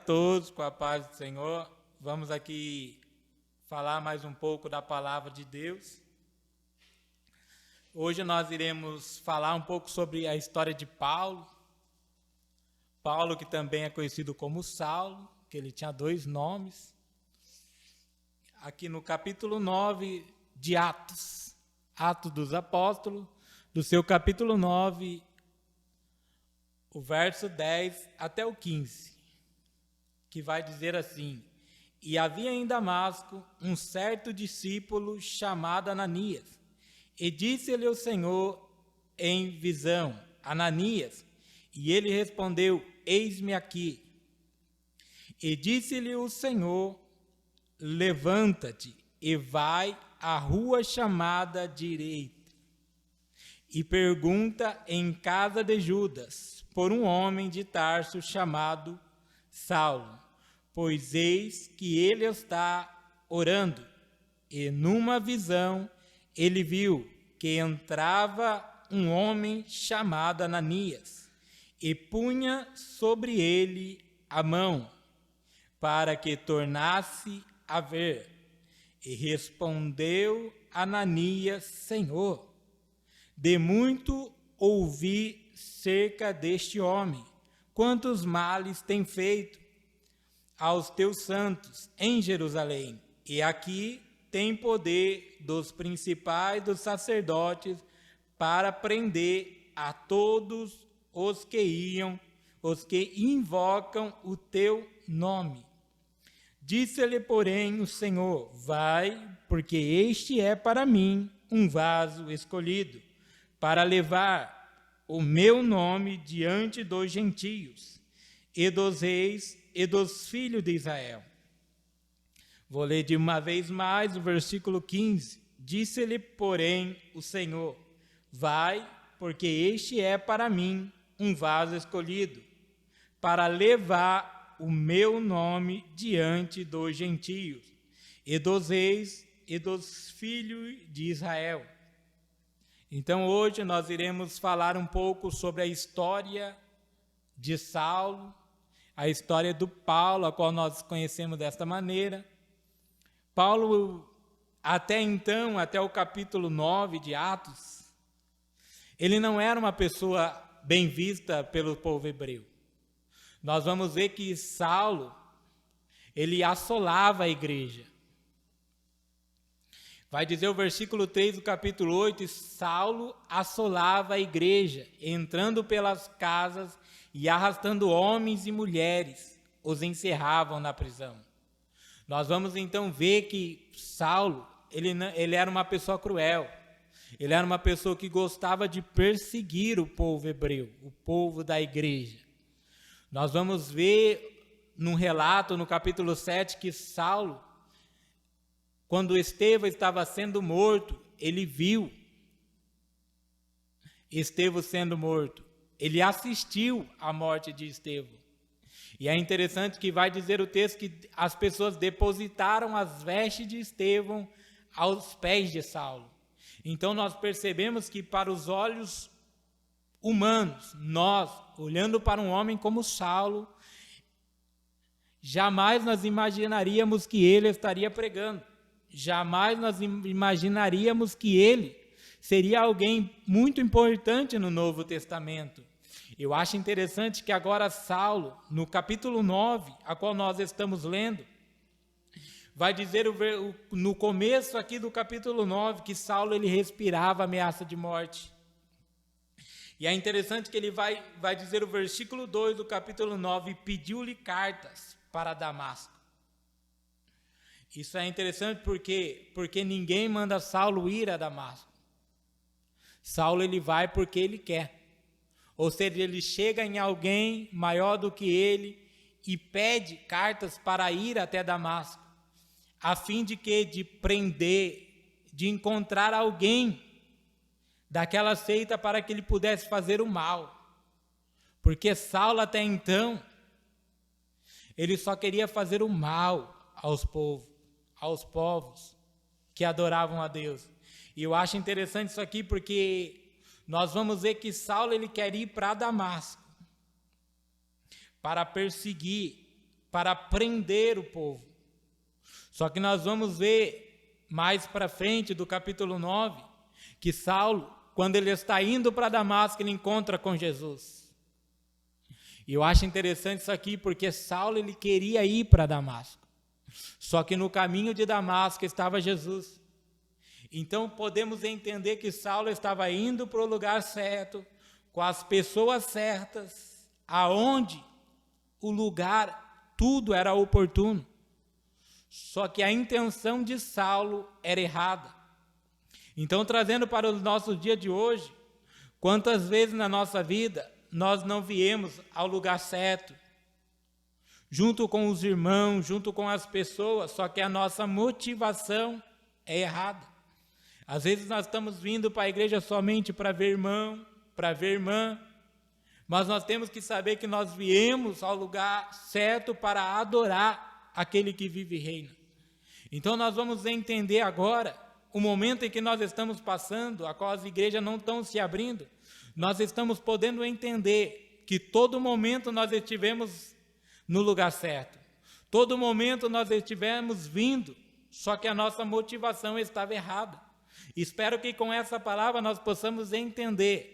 todos, com a paz do Senhor. Vamos aqui falar mais um pouco da palavra de Deus. Hoje nós iremos falar um pouco sobre a história de Paulo. Paulo, que também é conhecido como Saulo, que ele tinha 2 nomes. Aqui no capítulo 9 de Atos dos Apóstolos, do seu capítulo 9, o verso 10 até o 15, que vai dizer assim: E havia em Damasco um certo discípulo chamado Ananias, e disse-lhe o Senhor em visão: Ananias. E ele respondeu: Eis-me aqui. E disse-lhe o Senhor: Levanta-te e vai à rua chamada Direita, e pergunta em casa de Judas por um homem de Tarso chamado Saulo, pois eis que ele está orando. E numa visão ele viu que entrava um homem chamado Ananias, e punha sobre ele a mão, para que tornasse a ver. E respondeu Ananias: Senhor, de muito ouvi cerca deste homem, quantos males tem feito aos teus santos em Jerusalém, e aqui tem poder dos principais dos sacerdotes para prender a todos os que invocam o teu nome. Disse-lhe, porém, o Senhor: Vai, porque este é para mim um vaso escolhido, para levar o meu nome diante dos gentios, e dos reis, e dos filhos de Israel. Vou ler de uma vez mais o versículo 15. Disse-lhe, porém, o Senhor: Vai, porque este é para mim um vaso escolhido, para levar o meu nome diante dos gentios, e dos reis, e dos filhos de Israel. Então hoje nós iremos falar um pouco sobre a história de Saulo, a história do Paulo, a qual nós conhecemos desta maneira. Paulo, até então, até o capítulo 9 de Atos, ele não era uma pessoa bem vista pelo povo hebreu. Nós vamos ver que Saulo, ele assolava a igreja. Vai dizer o versículo 3 do capítulo 8, e Saulo assolava a igreja, entrando pelas casas e arrastando homens e mulheres, os encerravam na prisão. Nós vamos então ver que Saulo, ele era uma pessoa cruel, ele era uma pessoa que gostava de perseguir o povo hebreu, o povo da igreja. Nós vamos ver num relato no capítulo 7 que Saulo, quando Estevão estava sendo morto, ele viu Estevão sendo morto. Ele assistiu à morte de Estevão. E é interessante que vai dizer o texto que as pessoas depositaram as vestes de Estevão aos pés de Saulo. Então nós percebemos que para os olhos humanos, nós, olhando para um homem como Saulo, jamais nós imaginaríamos que ele estaria pregando. Jamais nós imaginaríamos que ele seria alguém muito importante no Novo Testamento. Eu acho interessante que agora Saulo, no capítulo 9, a qual nós estamos lendo, vai dizer no começo aqui do capítulo 9 que Saulo ele respirava ameaça de morte. E é interessante que ele vai dizer o versículo 2 do capítulo 9, pediu-lhe cartas para Damasco. Isso é interessante porque ninguém manda Saulo ir a Damasco. Saulo ele vai porque ele quer. Ou seja, ele chega em alguém maior do que ele e pede cartas para ir até Damasco, a fim de prender, de encontrar alguém daquela seita para que ele pudesse fazer o mal. Porque Saulo até então, ele só queria fazer o mal aos povos que adoravam a Deus. E eu acho interessante isso aqui porque nós vamos ver que Saulo ele quer ir para Damasco para perseguir, para prender o povo. Só que nós vamos ver mais para frente do capítulo 9, que Saulo, quando ele está indo para Damasco, ele encontra com Jesus. E eu acho interessante isso aqui, porque Saulo ele queria ir para Damasco. Só que no caminho de Damasco estava Jesus. Então podemos entender que Saulo estava indo para o lugar certo, com as pessoas certas, aonde o lugar, tudo era oportuno. Só que a intenção de Saulo era errada. Então, trazendo para os nossos dias de hoje, quantas vezes na nossa vida nós não viemos ao lugar certo, junto com os irmãos, junto com as pessoas, só que a nossa motivação é errada. Às vezes nós estamos vindo para a igreja somente para ver irmão, para ver irmã, mas nós temos que saber que nós viemos ao lugar certo para adorar aquele que vive e reina. Então nós vamos entender agora o momento em que nós estamos passando, a qual as igrejas não estão se abrindo. Nós estamos podendo entender que todo momento nós estivemos no lugar certo, todo momento nós estivemos vindo, só que a nossa motivação estava errada. Espero que com essa palavra nós possamos entender.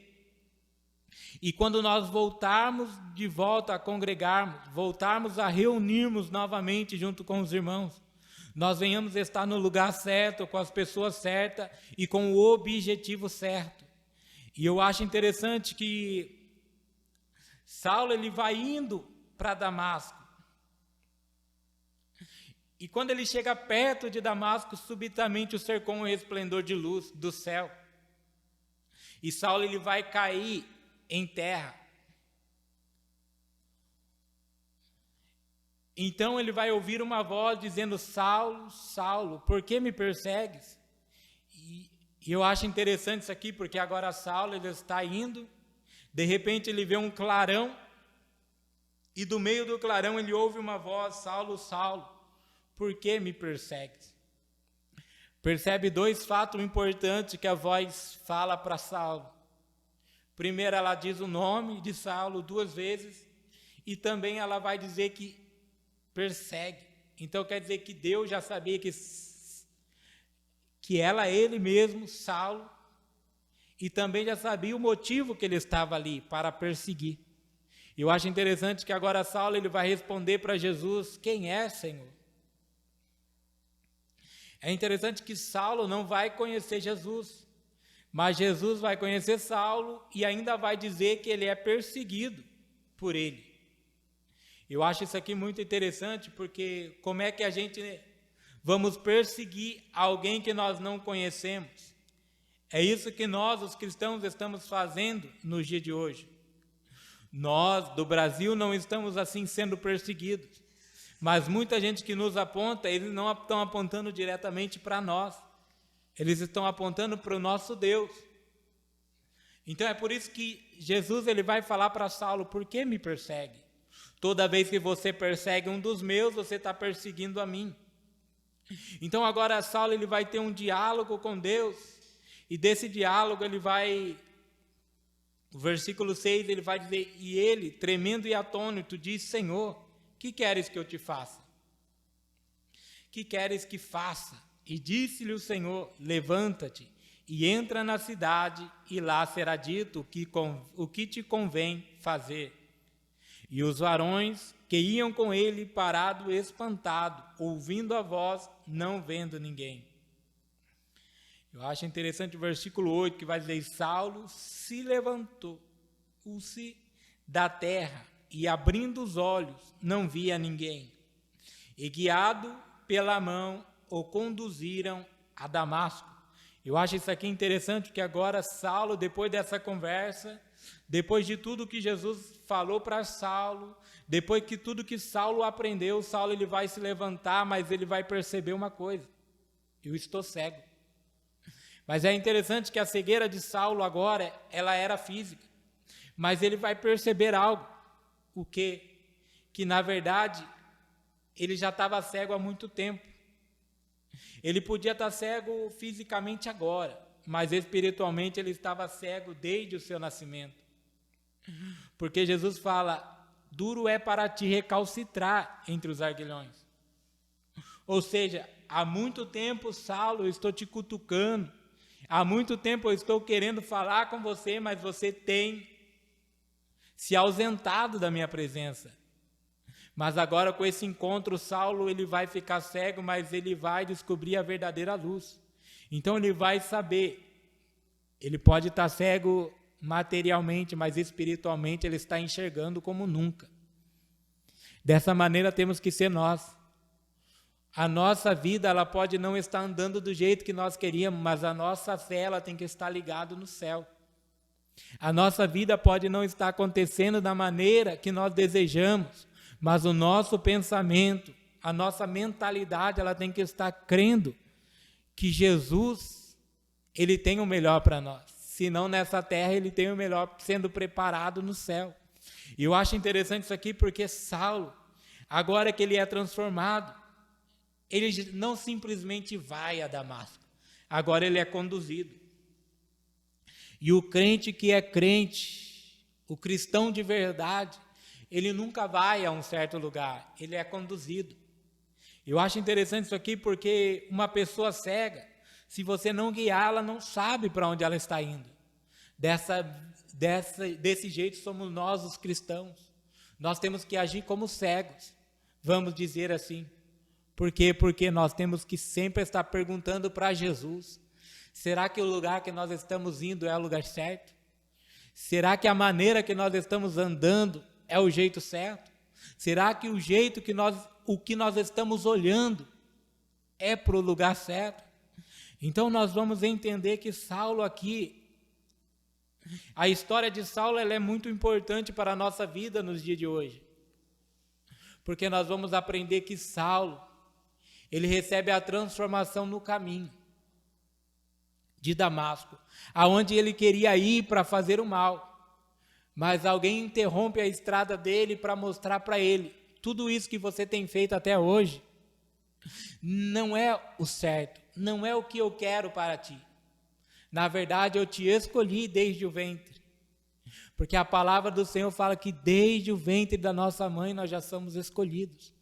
E quando nós voltarmos de volta a congregarmos, voltarmos a reunirmos novamente junto com os irmãos, nós venhamos estar no lugar certo, com as pessoas certas e com o objetivo certo. E eu acho interessante que Saulo ele vai indo para Damasco. E quando ele chega perto de Damasco, subitamente o cercou um resplendor de luz do céu. E Saulo ele vai cair em terra. Então ele vai ouvir uma voz dizendo: Saulo, Saulo, por que me persegues? E eu acho interessante isso aqui, porque agora Saulo ele está indo, de repente ele vê um clarão, e do meio do clarão ele ouve uma voz: Saulo, Saulo, por que me persegues? Percebe dois fatos importantes que a voz fala para Saulo. Primeiro, ela diz o nome de Saulo 2 vezes, e também ela vai dizer que persegue. Então quer dizer que Deus já sabia que era ele mesmo, Saulo, e também já sabia o motivo que ele estava ali, para perseguir. Eu acho interessante que agora Saulo ele vai responder para Jesus: quem é, Senhor? É interessante que Saulo não vai conhecer Jesus, mas Jesus vai conhecer Saulo e ainda vai dizer que ele é perseguido por ele. Eu acho isso aqui muito interessante, porque como é que a gente vamos perseguir alguém que nós não conhecemos? É isso que nós, os cristãos, estamos fazendo no dia de hoje. Nós, do Brasil, não estamos assim sendo perseguidos, mas muita gente que nos aponta, eles não estão apontando diretamente para nós, eles estão apontando para o nosso Deus. Então é por isso que Jesus ele vai falar para Saulo: por que me persegue? Toda vez que você persegue um dos meus, você está perseguindo a mim. Então agora Saulo ele vai ter um diálogo com Deus, e desse diálogo ele vai, o versículo 6, ele vai dizer: e ele, tremendo e atônito, diz: Senhor, que queres que eu te faça? Que queres que faça? E disse-lhe o Senhor: levanta-te e entra na cidade, e lá será dito o que te convém fazer. E os varões que iam com ele, parado, espantado, ouvindo a voz, não vendo ninguém. Eu acho interessante o versículo 8, que vai dizer: Saulo se levantou-se da terra, e abrindo os olhos, não via ninguém. E guiado pela mão, o conduziram a Damasco. Eu acho isso aqui interessante, porque agora Saulo, depois dessa conversa, depois de tudo que Jesus falou para Saulo, depois que tudo que Saulo aprendeu, Saulo ele vai se levantar, mas ele vai perceber uma coisa: eu estou cego. Mas é interessante que a cegueira de Saulo agora, ela era física, mas ele vai perceber algo, o quê? Que na verdade ele já estava cego há muito tempo. Ele podia estar cego fisicamente agora, mas espiritualmente ele estava cego desde o seu nascimento. Porque Jesus fala: duro é para te recalcitrar entre os aguilhões. Ou seja, há muito tempo, Saulo, eu estou te cutucando, há muito tempo eu estou querendo falar com você, mas você tem se ausentado da minha presença. Mas agora com esse encontro, Saulo ele vai ficar cego, mas ele vai descobrir a verdadeira luz. Então ele vai saber, ele pode estar cego materialmente, mas espiritualmente ele está enxergando como nunca. Dessa maneira temos que ser nós. A nossa vida ela pode não estar andando do jeito que nós queríamos, mas a nossa fé ela tem que estar ligada no céu. A nossa vida pode não estar acontecendo da maneira que nós desejamos, mas o nosso pensamento, a nossa mentalidade, ela tem que estar crendo que Jesus, ele tem o melhor para nós. Se não nessa terra, ele tem o melhor sendo preparado no céu. E eu acho interessante isso aqui porque Saulo, agora que ele é transformado, ele não simplesmente vai a Damasco, agora ele é conduzido. E o crente que é crente, o cristão de verdade, ele nunca vai a um certo lugar, ele é conduzido. Eu acho interessante isso aqui porque uma pessoa cega, se você não guiar, ela não sabe para onde ela está indo. Desse jeito somos nós os cristãos. Nós temos que agir como cegos, vamos dizer assim. Por quê? Porque nós temos que sempre estar perguntando para Jesus, será que o lugar que nós estamos indo é o lugar certo? Será que a maneira que nós estamos andando é o jeito certo? Será que o que nós estamos olhando é para o lugar certo? Então nós vamos entender que Saulo aqui, a história de Saulo ela é muito importante para a nossa vida nos dias de hoje. Porque nós vamos aprender que Saulo, ele recebe a transformação no caminho de Damasco, aonde ele queria ir para fazer o mal. Mas alguém interrompe a estrada dele para mostrar para ele, tudo isso que você tem feito até hoje, não é o certo, não é o que eu quero para ti. Na verdade, eu te escolhi desde o ventre. Porque a palavra do Senhor fala que desde o ventre da nossa mãe nós já somos escolhidos.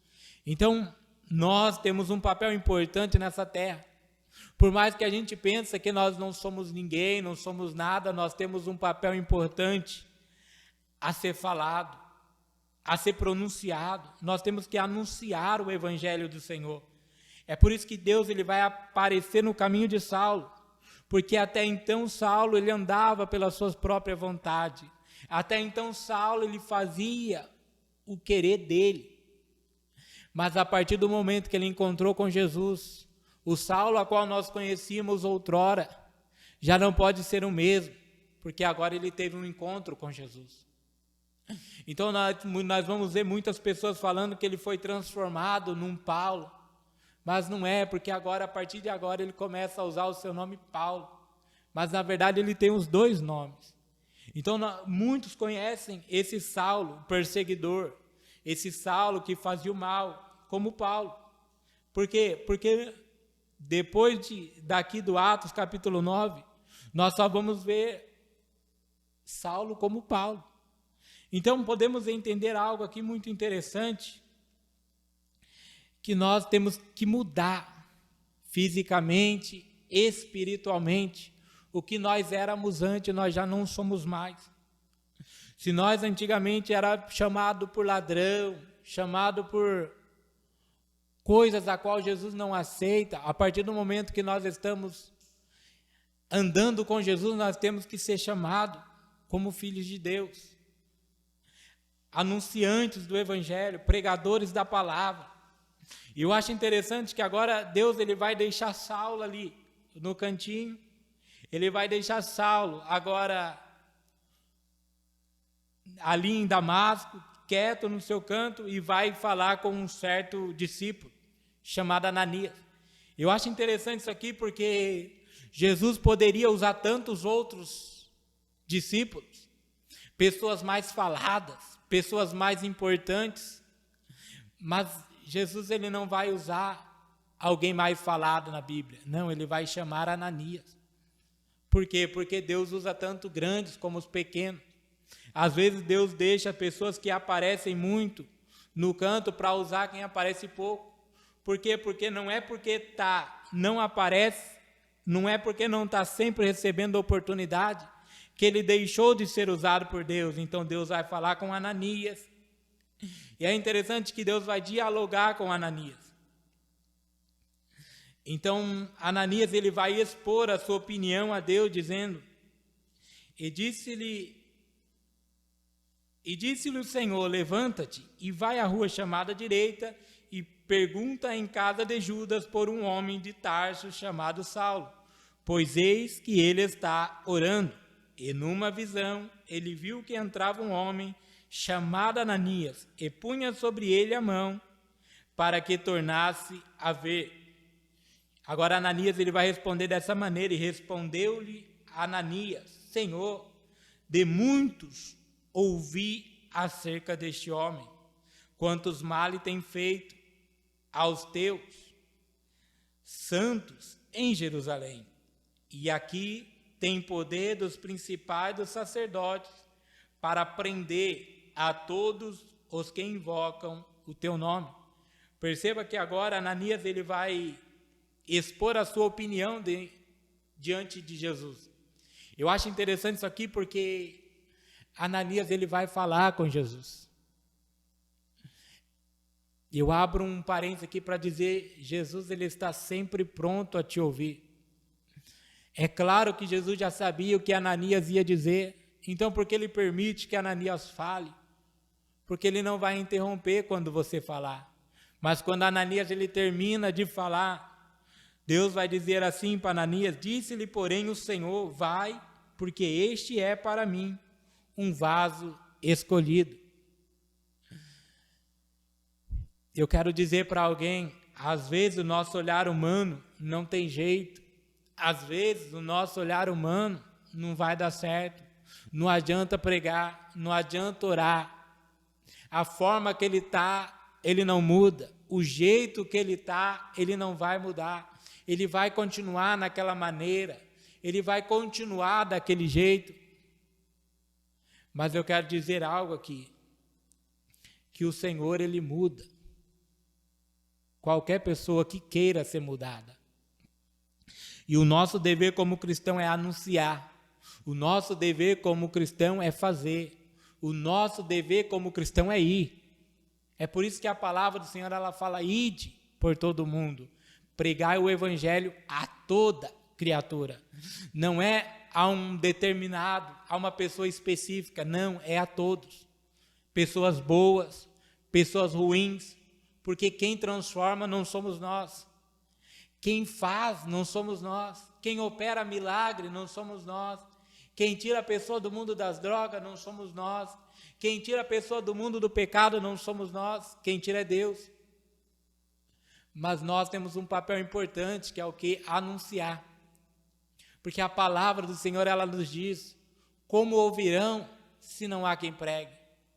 Então, nós temos um papel importante nessa terra. Por mais que a gente pense que nós não somos ninguém, não somos nada, nós temos um papel importante a ser falado, a ser pronunciado. Nós temos que anunciar o evangelho do Senhor. É por isso que Deus ele vai aparecer no caminho de Saulo, porque até então Saulo ele andava pela sua própria vontade. Até então Saulo ele fazia o querer dele. Mas a partir do momento que ele encontrou com Jesus, o Saulo a qual nós conhecíamos outrora já não pode ser o mesmo, porque agora ele teve um encontro com Jesus. Então nós vamos ver muitas pessoas falando que ele foi transformado num Paulo, mas não é, porque agora, a partir de agora, ele começa a usar o seu nome Paulo, mas na verdade ele tem os dois nomes. Então muitos conhecem esse Saulo, o perseguidor, esse Saulo que fazia o mal, como Paulo. Por quê? Porque depois daqui do Atos capítulo 9, nós só vamos ver Saulo como Paulo. Então podemos entender algo aqui muito interessante, que nós temos que mudar fisicamente, espiritualmente. O que nós éramos antes, nós já não somos mais. Se nós antigamente era chamado por ladrão, chamado por coisas a qual Jesus não aceita, a partir do momento que nós estamos andando com Jesus, nós temos que ser chamados como filhos de Deus, anunciantes do evangelho, pregadores da palavra. E eu acho interessante que agora Deus ele vai deixar Saulo ali no cantinho, ele vai deixar Saulo agora ali em Damasco, quieto no seu canto, e vai falar com um certo discípulo chamado Ananias. Eu acho interessante isso aqui porque Jesus poderia usar tantos outros discípulos, pessoas mais faladas, pessoas mais importantes, mas Jesus ele não vai usar alguém mais falado na Bíblia. Não, ele vai chamar Ananias. Por quê? Porque Deus usa tanto grandes como os pequenos. Às vezes Deus deixa pessoas que aparecem muito no canto para usar quem aparece pouco. Por quê? Porque não é porque não aparece, não é porque não está sempre recebendo oportunidade, que ele deixou de ser usado por Deus. Então Deus vai falar com Ananias. E é interessante que Deus vai dialogar com Ananias. Então Ananias ele vai expor a sua opinião a Deus, dizendo: E disse-lhe o Senhor: levanta-te e vai à rua chamada direita e pergunta em casa de Judas por um homem de Tarso chamado Saulo, pois eis que ele está orando. E numa visão ele viu que entrava um homem chamado Ananias e punha sobre ele a mão para que tornasse a ver. Agora Ananias ele vai responder dessa maneira: e respondeu-lhe Ananias: Senhor, de muitos ouvi acerca deste homem, quantos males tem feito aos teus santos em Jerusalém. E aqui tem poder dos principais dos sacerdotes para prender a todos os que invocam o teu nome. Perceba que agora Ananias ele vai expor a sua opinião diante de Jesus. Eu acho interessante isso aqui porque Ananias ele vai falar com Jesus. Eu abro um parênteses aqui para dizer: Jesus ele está sempre pronto a te ouvir. É claro que Jesus já sabia o que Ananias ia dizer, então por que ele permite que Ananias fale? Porque ele não vai interromper quando você falar. Mas quando Ananias ele termina de falar, Deus vai dizer assim para Ananias: disse-lhe, porém, o Senhor: vai, porque este é para mim um vaso escolhido. Eu quero dizer para alguém: às vezes o nosso olhar humano não tem jeito, às vezes o nosso olhar humano não vai dar certo, não adianta pregar, não adianta orar, a forma que ele está, ele não muda, o jeito que ele está, ele não vai mudar, ele vai continuar naquela maneira, ele vai continuar daquele jeito. Mas eu quero dizer algo aqui, que o Senhor ele muda qualquer pessoa que queira ser mudada. E o nosso dever como cristão é anunciar, o nosso dever como cristão é fazer, o nosso dever como cristão é ir. É por isso que a palavra do Senhor ela fala: ide por todo mundo, pregai o evangelho a toda criatura. Não é a um determinado, a uma pessoa específica, não, é a todos. Pessoas boas, pessoas ruins, porque quem transforma não somos nós. Quem faz não somos nós. Quem opera milagre não somos nós. Quem tira a pessoa do mundo das drogas não somos nós. Quem tira a pessoa do mundo do pecado não somos nós. Quem tira é Deus. Mas nós temos um papel importante, que é o que? Anunciar. Porque a palavra do Senhor ela nos diz: como ouvirão se não há quem pregue?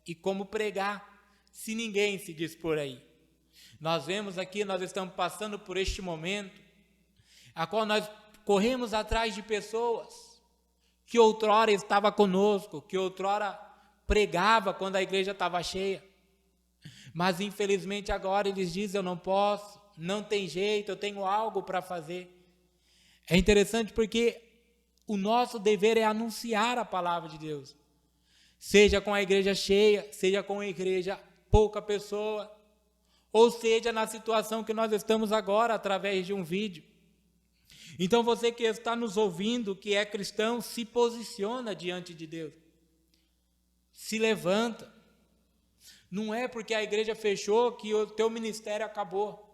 E como pregar se ninguém se dispor aí? Nós vemos aqui, nós estamos passando por este momento, a qual nós corremos atrás de pessoas que outrora estava conosco, que outrora pregava quando a igreja estava cheia, mas infelizmente agora eles dizem: eu não posso, não tem jeito, eu tenho algo para fazer. É interessante porque o nosso dever é anunciar a palavra de Deus, seja com a igreja cheia, seja com a igreja pouca pessoa, ou seja, na situação que nós estamos agora, através de um vídeo. Então você que está nos ouvindo, que é cristão, se posiciona diante de Deus. Se levanta. Não é porque a igreja fechou que o teu ministério acabou.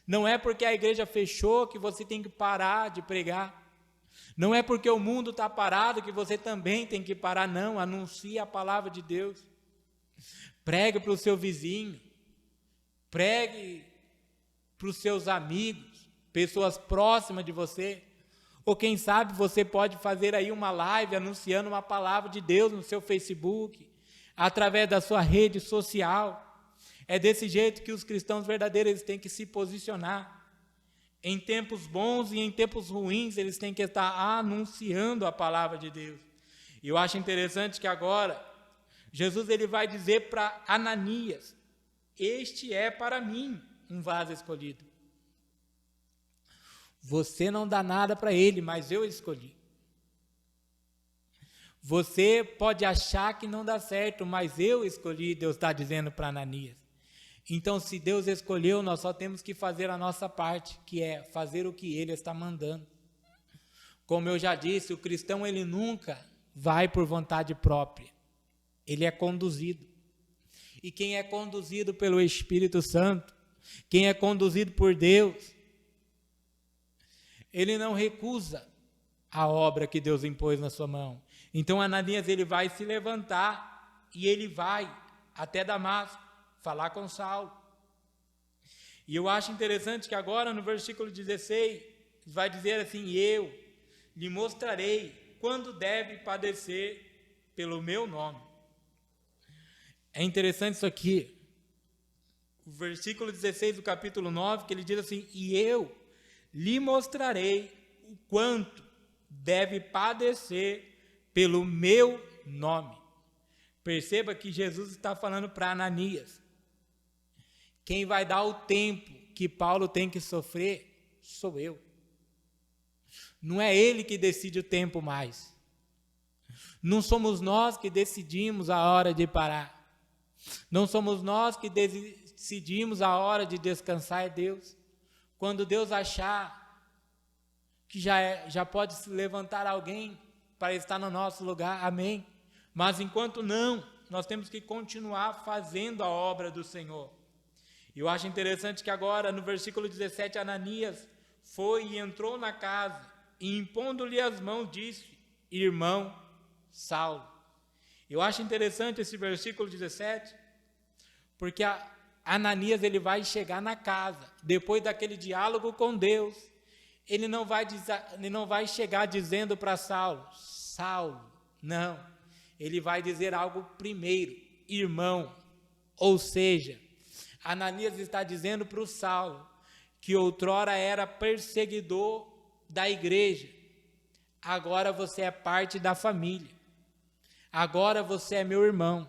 Não é porque a igreja fechou que você tem que parar de pregar. Não é porque o mundo está parado que você também tem que parar, não. Anuncie a palavra de Deus. Pregue para o seu vizinho. Pregue para os seus amigos, pessoas próximas de você. Ou quem sabe você pode fazer aí uma live anunciando uma palavra de Deus no seu Facebook, através da sua rede social. É desse jeito que os cristãos verdadeiros têm que se posicionar. Em tempos bons e em tempos ruins, eles têm que estar anunciando a palavra de Deus. E eu acho interessante que agora Jesus ele vai dizer para Ananias: este é para mim um vaso escolhido. Você não dá nada para ele, mas eu escolhi. Você pode achar que não dá certo, mas eu escolhi, Deus está dizendo para Ananias. Então, se Deus escolheu, nós só temos que fazer a nossa parte, que é fazer o que Ele está mandando. Como eu já disse, o cristão ele nunca vai por vontade própria. Ele é conduzido. E quem é conduzido pelo Espírito Santo, quem é conduzido por Deus, ele não recusa a obra que Deus impôs na sua mão. Então Ananias ele vai se levantar e ele vai até Damasco falar com Saulo. E eu acho interessante que agora no versículo 16 vai dizer assim: eu lhe mostrarei quando deve padecer pelo meu nome. É interessante isso aqui. O versículo 16 do capítulo 9, que ele diz assim: e eu lhe mostrarei o quanto deve padecer pelo meu nome. Perceba que Jesus está falando para Ananias. Quem vai dar o tempo que Paulo tem que sofrer sou eu. Não é ele que decide o tempo mais. Não somos nós que decidimos a hora de parar. Não somos nós que decidimos a hora de descansar, é Deus. Quando Deus achar que já pode se levantar alguém para estar no nosso lugar, amém. Mas enquanto não, nós temos que continuar fazendo a obra do Senhor. E eu acho interessante que agora, no versículo 17, Ananias foi e entrou na casa, e impondo-lhe as mãos, disse: irmão Saulo. Eu acho interessante esse versículo 17, porque Ananias ele vai chegar na casa, depois daquele diálogo com Deus, ele não vai chegar dizendo para Saulo, Saulo, não, ele vai dizer algo primeiro, irmão, ou seja, Ananias está dizendo para o Saulo, que outrora era perseguidor da igreja, agora você é parte da família, agora você é meu irmão,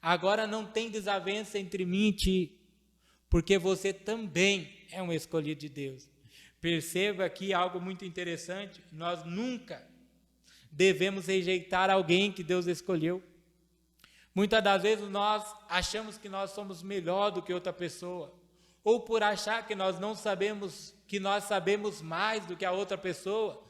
agora não tem desavença entre mim e ti, porque você também é um escolhido de Deus. Perceba aqui algo muito interessante, nós nunca devemos rejeitar alguém que Deus escolheu. Muitas das vezes nós achamos que nós somos melhor do que outra pessoa, ou por achar que nós não sabemos, que nós sabemos mais do que a outra pessoa,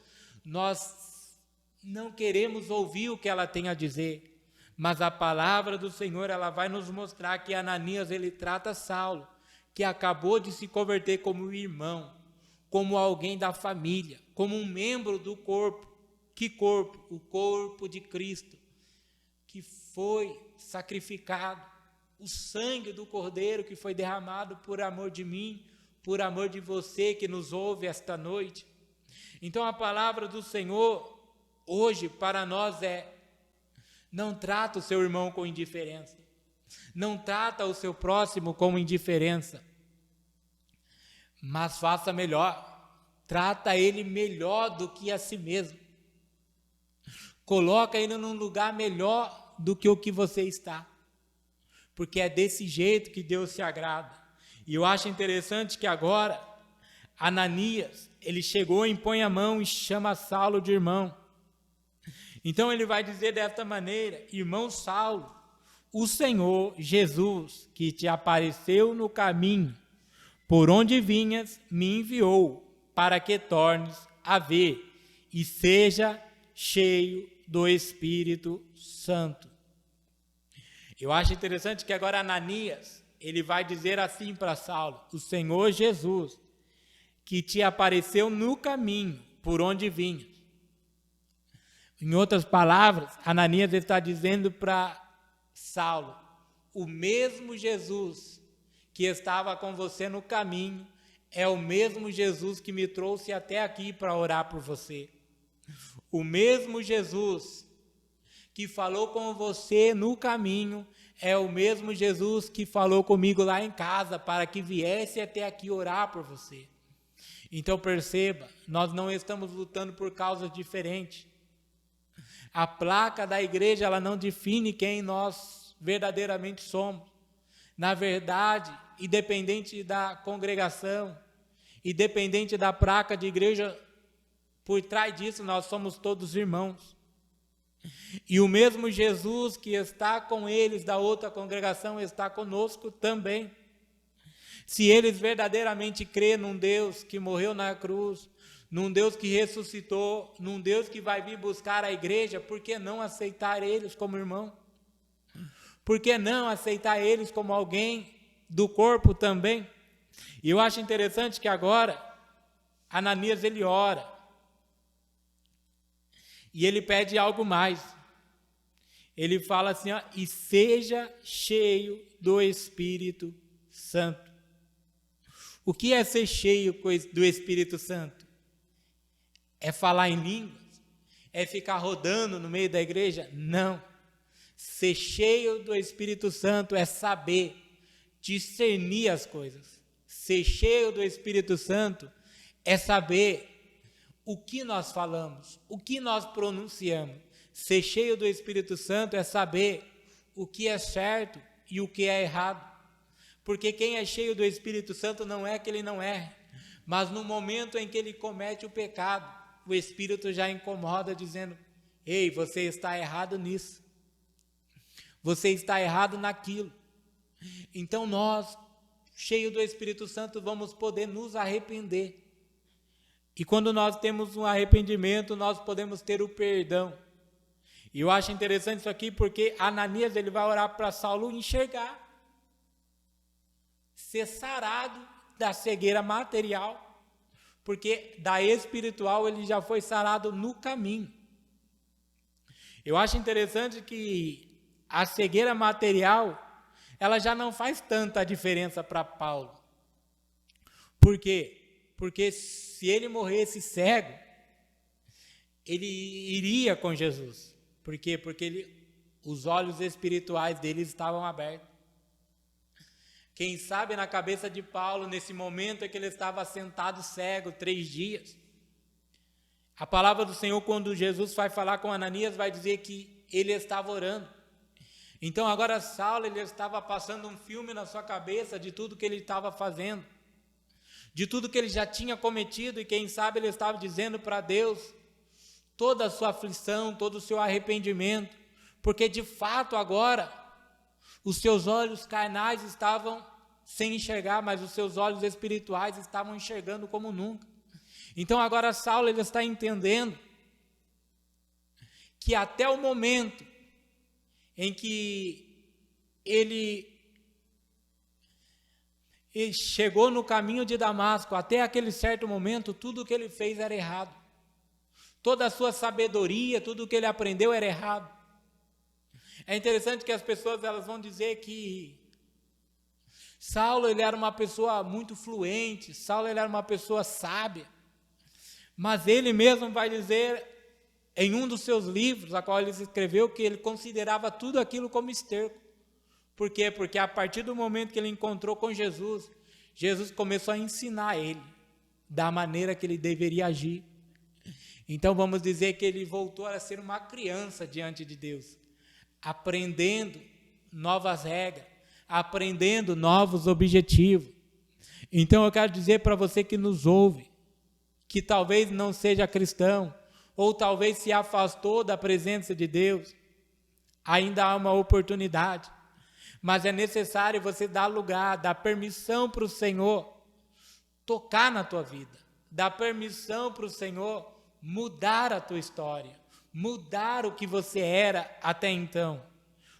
nós não queremos ouvir o que ela tem a dizer. Mas a palavra do Senhor, ela vai nos mostrar que Ananias, ele trata Saulo, que acabou de se converter, como irmão, como alguém da família, como um membro do corpo. Que corpo? O corpo de Cristo, que foi sacrificado, o sangue do Cordeiro que foi derramado por amor de mim, por amor de você que nos ouve esta noite. Então a palavra do Senhor hoje para nós é: não trata o seu irmão com indiferença, não trata o seu próximo com indiferença, mas faça melhor, trata ele melhor do que a si mesmo, coloca ele num lugar melhor do que o que você está, porque é desse jeito que Deus se agrada. E eu acho interessante que agora Ananias, ele chegou, impõe a mão e chama Saulo de irmão. Então ele vai dizer desta maneira: irmão Saulo, o Senhor Jesus, que te apareceu no caminho por onde vinhas, me enviou para que tornes a ver e seja cheio do Espírito Santo. Eu acho interessante que agora Ananias, ele vai dizer assim para Saulo: o Senhor Jesus, que te apareceu no caminho por onde vinhas. Em outras palavras, Ananias está dizendo para Saulo: o mesmo Jesus que estava com você no caminho é o mesmo Jesus que me trouxe até aqui para orar por você. O mesmo Jesus que falou com você no caminho é o mesmo Jesus que falou comigo lá em casa para que viesse até aqui orar por você. Então perceba, nós não estamos lutando por causas diferentes. A placa da igreja, ela não define quem nós verdadeiramente somos. Na verdade, independente da congregação, independente da placa de igreja, por trás disso nós somos todos irmãos. E o mesmo Jesus que está com eles da outra congregação está conosco também. Se eles verdadeiramente crêem num Deus que morreu na cruz, num Deus que ressuscitou, num Deus que vai vir buscar a igreja, por que não aceitar eles como irmão? Por que não aceitar eles como alguém do corpo também? E eu acho interessante que agora, Ananias ele ora, e ele pede algo mais. Ele fala assim, ó, e seja cheio do Espírito Santo. O que é ser cheio do Espírito Santo? É falar em línguas? É ficar rodando no meio da igreja? Não. Ser cheio do Espírito Santo é saber discernir as coisas. Ser cheio do Espírito Santo é saber o que nós falamos, o que nós pronunciamos. Ser cheio do Espírito Santo é saber o que é certo e o que é errado. Porque quem é cheio do Espírito Santo não é que ele não erre, mas no momento em que ele comete o pecado, o Espírito já incomoda dizendo, ei, você está errado nisso. Você está errado naquilo. Então nós, cheios do Espírito Santo, vamos poder nos arrepender. E quando nós temos um arrependimento, nós podemos ter o perdão. E eu acho interessante isso aqui porque Ananias ele vai orar para Saulo enxergar, ser sarado da cegueira material, porque da espiritual ele já foi sarado no caminho. Eu acho interessante que a cegueira material, ela já não faz tanta diferença para Paulo. Por quê? Porque se ele morresse cego, ele iria com Jesus. Por quê? Porque os olhos espirituais dele estavam abertos. Quem sabe na cabeça de Paulo, nesse momento em que ele estava sentado cego 3 dias, a palavra do Senhor, quando Jesus vai falar com Ananias, vai dizer que ele estava orando. Então agora Saulo, ele estava passando um filme na sua cabeça de tudo que ele estava fazendo, de tudo que ele já tinha cometido, e quem sabe ele estava dizendo para Deus toda a sua aflição, todo o seu arrependimento, porque de fato agora os seus olhos carnais estavam sem enxergar, mas os seus olhos espirituais estavam enxergando como nunca. Então agora Saulo ele está entendendo que até o momento em que ele chegou no caminho de Damasco, até aquele certo momento, tudo o que ele fez era errado. Toda a sua sabedoria, tudo o que ele aprendeu era errado. É interessante que as pessoas elas vão dizer que Saulo ele era uma pessoa muito fluente, Saulo ele era uma pessoa sábia, mas ele mesmo vai dizer em um dos seus livros, a qual ele escreveu, que ele considerava tudo aquilo como esterco. Por quê? Porque a partir do momento que ele encontrou com Jesus, Jesus começou a ensinar ele da maneira que ele deveria agir. Então vamos dizer que ele voltou a ser uma criança diante de Deus, aprendendo novas regras, aprendendo novos objetivos. Então eu quero dizer para você que nos ouve, que talvez não seja cristão, ou talvez se afastou da presença de Deus, ainda há uma oportunidade, mas é necessário você dar lugar, dar permissão para o Senhor tocar na tua vida, dar permissão para o Senhor mudar a tua história, mudar o que você era até então,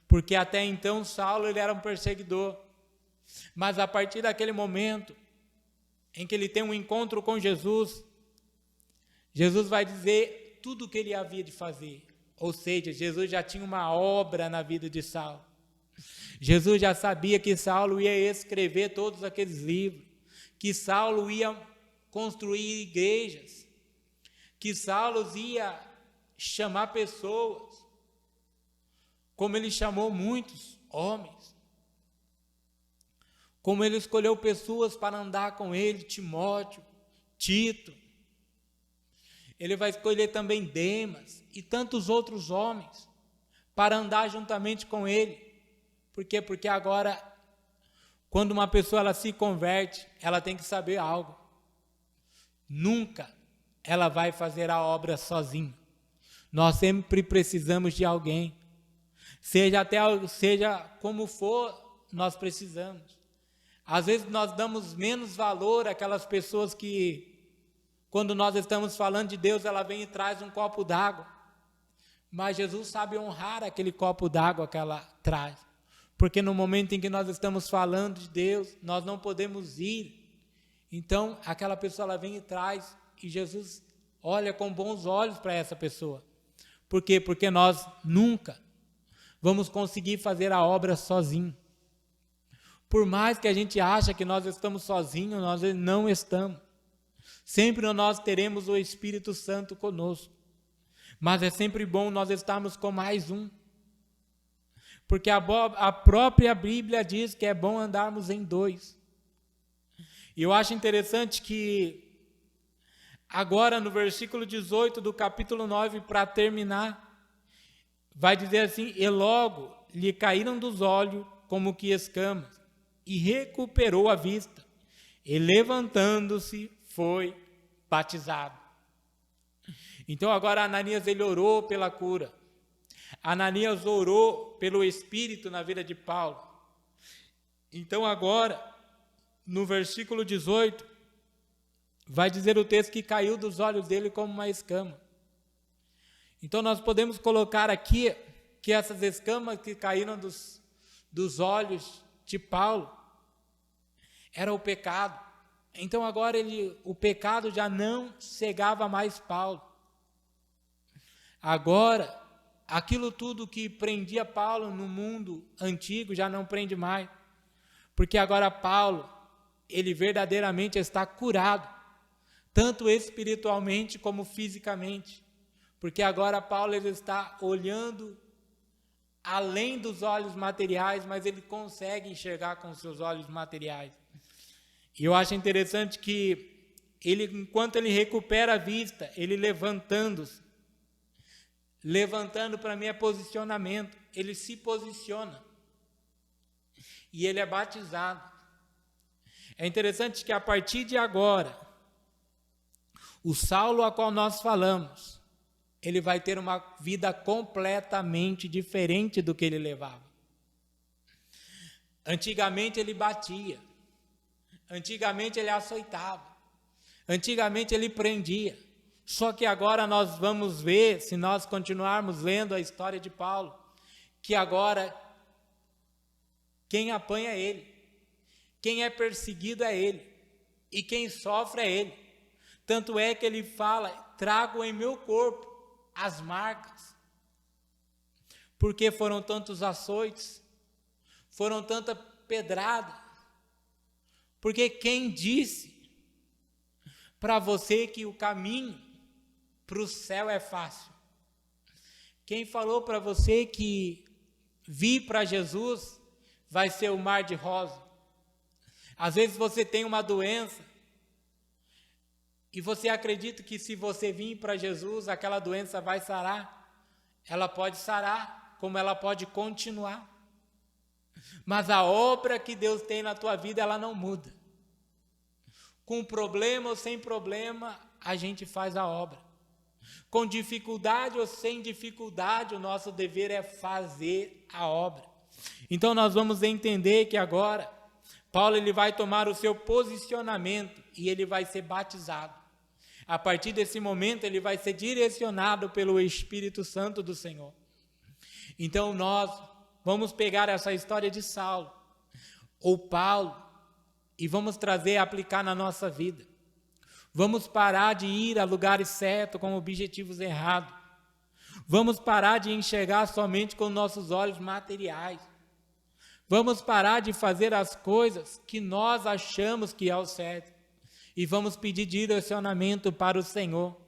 porque até então Saulo ele era um perseguidor, mas a partir daquele momento em que ele tem um encontro com Jesus, Jesus vai dizer tudo o que ele havia de fazer, ou seja, Jesus já tinha uma obra na vida de Saulo. Jesus já sabia que Saulo ia escrever todos aqueles livros, que Saulo ia construir igrejas, que Saulo ia chamar pessoas, como ele chamou muitos homens, como ele escolheu pessoas para andar com ele, Timóteo, Tito. Ele vai escolher também Demas e tantos outros homens para andar juntamente com ele. Por quê? Porque agora, quando uma pessoa ela se converte, ela tem que saber algo. Nunca ela vai fazer a obra sozinha. Nós sempre precisamos de alguém. Seja como for, nós precisamos. Às vezes nós damos menos valor àquelas pessoas que, quando nós estamos falando de Deus, ela vem e traz um copo d'água. Mas Jesus sabe honrar aquele copo d'água que ela traz. Porque no momento em que nós estamos falando de Deus, nós não podemos ir. Então, aquela pessoa ela vem e traz, e Jesus olha com bons olhos para essa pessoa. Por quê? Porque nós nunca vamos conseguir fazer a obra sozinho. Por mais que a gente ache que nós estamos sozinhos, nós não estamos. Sempre nós teremos o Espírito Santo conosco. Mas é sempre bom nós estarmos com mais um. Porque a própria Bíblia diz que é bom andarmos em dois. E eu acho interessante que agora no versículo 18 do capítulo 9, para terminar, vai dizer assim: e logo lhe caíram dos olhos como que escamas, e recuperou a vista, e levantando-se foi batizado. Então agora Ananias ele orou pela cura. Ananias orou pelo Espírito na vida de Paulo. Então agora, no versículo 18, vai dizer o texto que caiu dos olhos dele como uma escama. Então nós podemos colocar aqui que essas escamas que caíram dos olhos de Paulo era o pecado. Então agora o pecado já não cegava mais Paulo. Agora, aquilo tudo que prendia Paulo no mundo antigo já não prende mais. Porque agora Paulo, ele verdadeiramente está curado, tanto espiritualmente como fisicamente. Porque agora Paulo ele está olhando além dos olhos materiais, mas ele consegue enxergar com os seus olhos materiais. E eu acho interessante que enquanto ele recupera a vista, ele levantando para mim é posicionamento, ele se posiciona e ele é batizado. É interessante que a partir de agora, o Saulo a qual nós falamos, ele vai ter uma vida completamente diferente do que ele levava. Antigamente ele batia, antigamente ele açoitava, antigamente ele prendia. Só que agora nós vamos ver, se nós continuarmos lendo a história de Paulo, que agora quem apanha é ele, quem é perseguido é ele, e quem sofre é ele. Tanto é que ele fala: trago em meu corpo as marcas. Porque foram tantos açoites, foram tanta pedrada. Porque quem disse para você que o caminho para o céu é fácil? Quem falou para você que vir para Jesus vai ser o mar de rosa? Às vezes você tem uma doença e você acredita que se você vir para Jesus, aquela doença vai sarar. Ela pode sarar, como ela pode continuar. Mas a obra que Deus tem na tua vida, ela não muda. Com problema ou sem problema, a gente faz a obra. Com dificuldade ou sem dificuldade, o nosso dever é fazer a obra. Então nós vamos entender que agora Paulo ele vai tomar o seu posicionamento e ele vai ser batizado. A partir desse momento ele vai ser direcionado pelo Espírito Santo do Senhor. Então nós vamos pegar essa história de Saulo ou Paulo e vamos trazer e aplicar na nossa vida. Vamos parar de ir a lugares certos com objetivos errados. Vamos parar de enxergar somente com nossos olhos materiais. Vamos parar de fazer as coisas que nós achamos que é o certo. E vamos pedir direcionamento para o Senhor.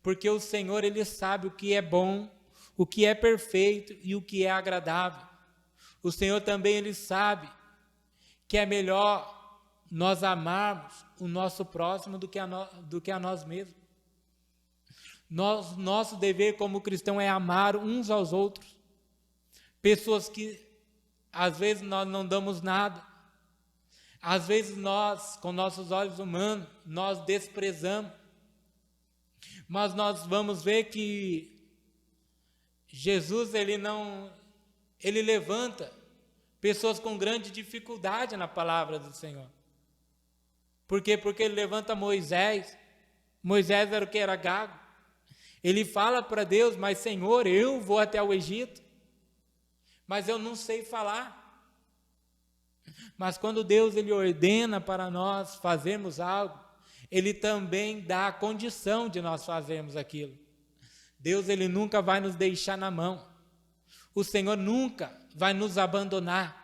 Porque o Senhor, Ele sabe o que é bom, o que é perfeito e o que é agradável. O Senhor também, Ele sabe que é melhor nós amarmos o nosso próximo do que a nós mesmos. Nosso dever como cristão é amar uns aos outros. Pessoas que às vezes nós não damos nada. Às vezes nós, com nossos olhos humanos, nós desprezamos. Mas nós vamos ver que Jesus, ele levanta pessoas com grande dificuldade na palavra do Senhor. Por quê? Porque ele levanta Moisés. Moisés era o que? Era gago. Ele fala para Deus, mas Senhor, eu vou até o Egito, mas eu não sei falar. Mas quando Deus ele ordena para nós fazermos algo, ele também dá a condição de nós fazermos aquilo. Deus ele nunca vai nos deixar na mão. O Senhor nunca vai nos abandonar.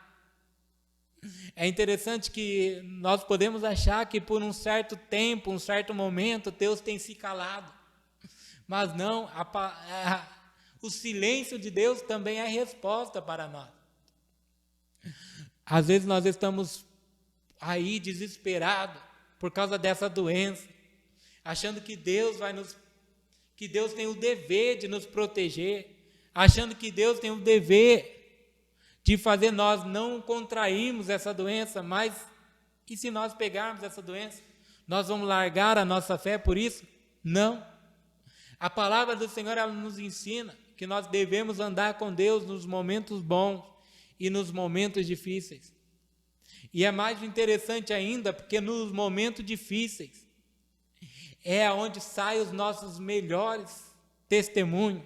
É interessante que nós podemos achar que por um certo tempo, um certo momento, Deus tem se calado. Mas não, o silêncio de Deus também é resposta para nós. Às vezes nós estamos aí desesperados por causa dessa doença, achando que Deus tem o dever de nos proteger, achando que Deus tem o dever de fazer nós não contrairmos essa doença, mas e se nós pegarmos essa doença, nós vamos largar a nossa fé por isso? Não. A palavra do Senhor ela nos ensina que nós devemos andar com Deus nos momentos bons e nos momentos difíceis. E é mais interessante ainda, porque nos momentos difíceis é onde saem os nossos melhores testemunhos,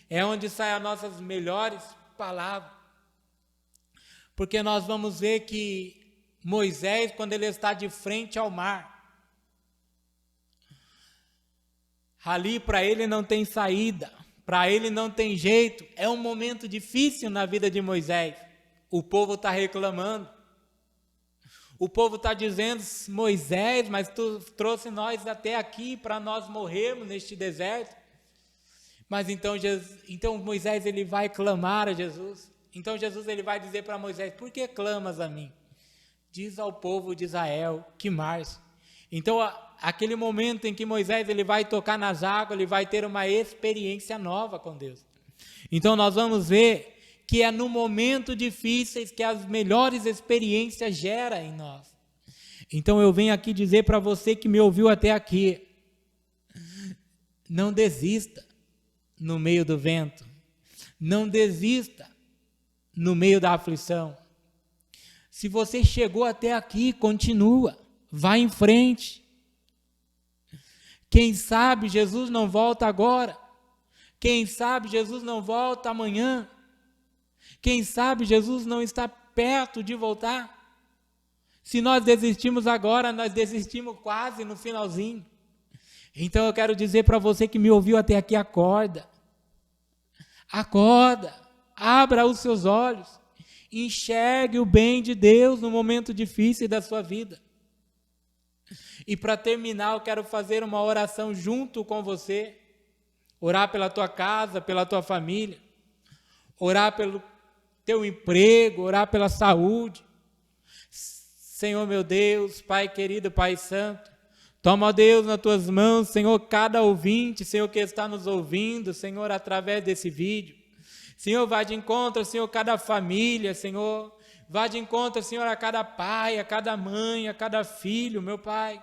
é onde saem as nossas melhores palavras. Porque nós vamos ver que Moisés, quando ele está de frente ao mar, ali para ele não tem saída, para ele não tem jeito, é um momento difícil na vida de Moisés. O povo está reclamando, o povo está dizendo, Moisés, mas tu trouxe nós até aqui para nós morrermos neste deserto. Mas então Moisés ele vai clamar a Jesus. Então Jesus ele vai dizer para Moisés, por que clamas a mim? Diz ao povo de Israel que marche. Então aquele momento em que Moisés ele vai tocar nas águas, ele vai ter uma experiência nova com Deus. Então nós vamos ver que é no momento difíceis que as melhores experiências geram em nós. Então eu venho aqui dizer para você que me ouviu até aqui, não desista no meio do vento, não desista no meio da aflição. Se você chegou até aqui, continua, vá em frente. Quem sabe Jesus não volta agora, quem sabe Jesus não volta amanhã, quem sabe Jesus não está perto de voltar. Se nós desistimos agora, nós desistimos quase no finalzinho. Então eu quero dizer para você que me ouviu até aqui, acorda, abra os seus olhos, enxergue o bem de Deus no momento difícil da sua vida. E para terminar, eu quero fazer uma oração junto com você, orar pela tua casa, pela tua família, orar pelo teu emprego, orar pela saúde. Senhor meu Deus, Pai querido, Pai santo, toma, ó Deus, nas tuas mãos, Senhor, cada ouvinte, Senhor, que está nos ouvindo, Senhor, através desse vídeo. Senhor, vá de encontro, Senhor, cada família, Senhor, vá de encontro, Senhor, a cada pai, a cada mãe, a cada filho, meu Pai.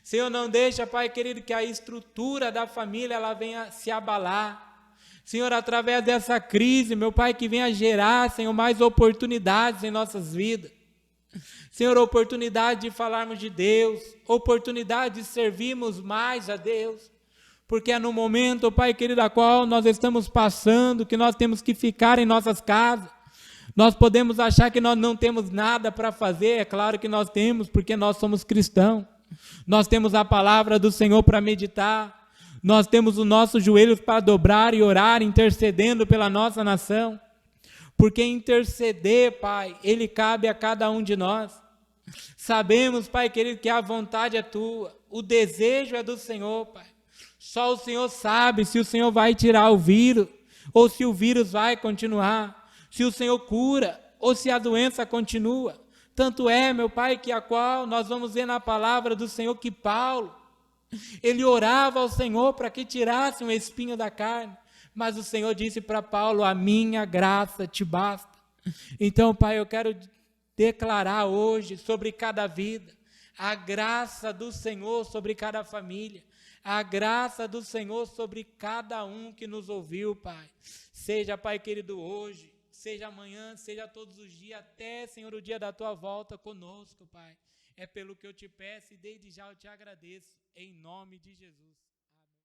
Senhor, não deixa, Pai querido, que a estrutura da família, ela venha se abalar. Senhor, através dessa crise, meu Pai, que venha gerar, Senhor, mais oportunidades em nossas vidas. Senhor, oportunidade de falarmos de Deus, oportunidade de servirmos mais a Deus, porque é no momento, Pai querido, a qual nós estamos passando, que nós temos que ficar em nossas casas. Nós podemos achar que nós não temos nada para fazer, é claro que nós temos, porque nós somos cristãos. Nós temos a palavra do Senhor para meditar, nós temos os nossos joelhos para dobrar e orar, intercedendo pela nossa nação. Porque interceder, Pai, ele cabe a cada um de nós. Sabemos, Pai querido, que a vontade é tua, o desejo é do Senhor, Pai. Só o Senhor sabe se o Senhor vai tirar o vírus, ou se o vírus vai continuar, se o Senhor cura, ou se a doença continua. Tanto é, meu Pai, que a qual nós vamos ver na palavra do Senhor que Paulo, Ele orava ao Senhor para que tirasse um espinho da carne, mas o Senhor disse para Paulo: a minha graça te basta. Então, Pai, eu quero declarar hoje sobre cada vida, a graça do Senhor sobre cada família, a graça do Senhor sobre cada um que nos ouviu, Pai. Seja, Pai querido, hoje, seja amanhã, seja todos os dias, até, Senhor, o dia da Tua volta conosco, Pai. É pelo que eu te peço e desde já eu te agradeço, em nome de Jesus.